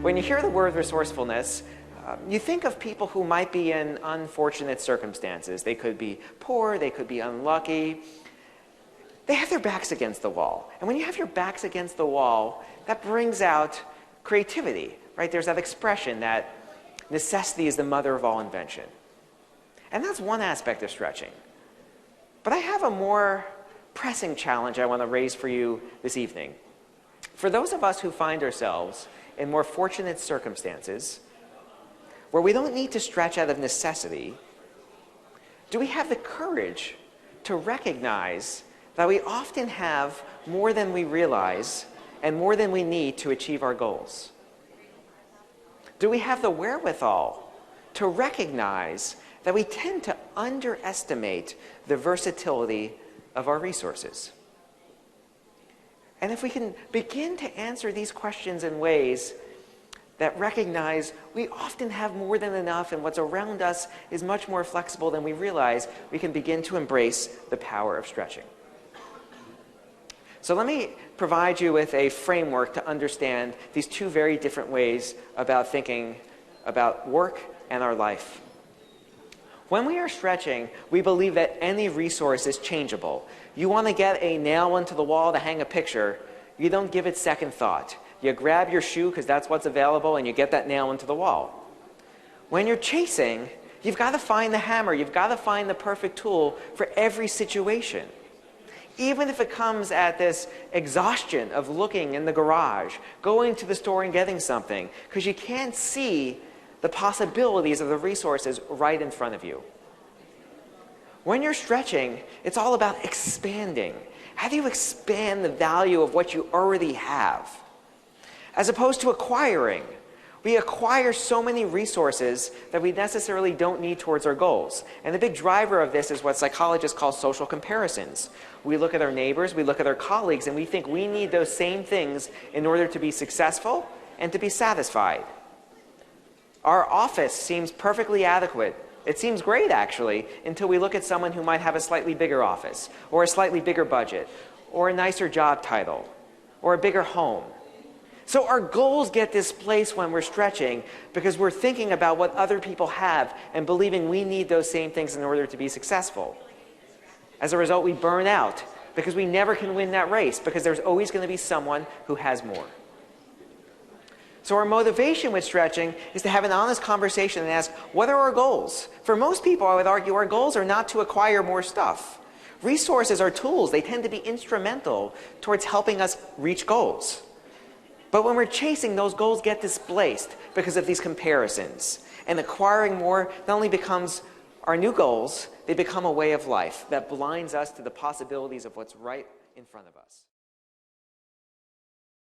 When you hear the word resourcefulness, you think of people who might be in unfortunate circumstances. They could be poor, they could be unlucky. They have their backs against the wall. And when you have your backs against the wall, that brings out creativity, right? There's that expression that necessity is the mother of all invention. And that's one aspect of stretching. But I have a more pressing challenge I want to raise for you this evening. For those of us who find ourselves in more fortunate circumstances, where we don't need to stretch out of necessity, do we have the courage to recognize that we often have more than we realize and more than we need to achieve our goals? Do we have the wherewithal to recognize that we tend to underestimate the versatility of our resources? And if we can begin to answer these questions in ways that recognize we often have more than enough and what's around us is much more flexible than we realize, we can begin to embrace the power of stretching. So let me provide you with a framework to understand these two very different ways about thinking about work and our life. When we are stretching, we believe that any resource is changeable. You want to get a nail into the wall to hang a picture, you don't give it second thought. You grab your shoe because that's what's available and you get that nail into the wall. When you're chasing, you've got to find the hammer, you've got to find the perfect tool for every situation. Even if it comes at this exhaustion of looking in the garage, going to the store and getting something, because you can't see the possibilities of the resources right in front of you. When you're stretching, it's all about expanding. How do you expand the value of what you already have? As opposed to acquiring. We acquire so many resources that we necessarily don't need towards our goals. And the big driver of this is what psychologists call social comparisons. We look at our neighbors, we look at our colleagues, and we think we need those same things in order to be successful and to be satisfied. Our office seems perfectly adequate. It seems great, actually, until we look at someone who might have a slightly bigger office, or a slightly bigger budget, or a nicer job title, or a bigger home. So our goals get displaced when we're stretching because we're thinking about what other people have and believing we need those same things in order to be successful. As a result, we burn out because we never can win that race because there's always going to be someone who has more. So our motivation with stretching is to have an honest conversation and ask, what are our goals? For most people, I would argue, our goals are not to acquire more stuff. Resources are tools. They tend to be instrumental towards helping us reach goals. But when we're chasing, those goals get displaced because of these comparisons. And acquiring more not only becomes our new goals, they become a way of life that blinds us to the possibilities of what's right in front of us.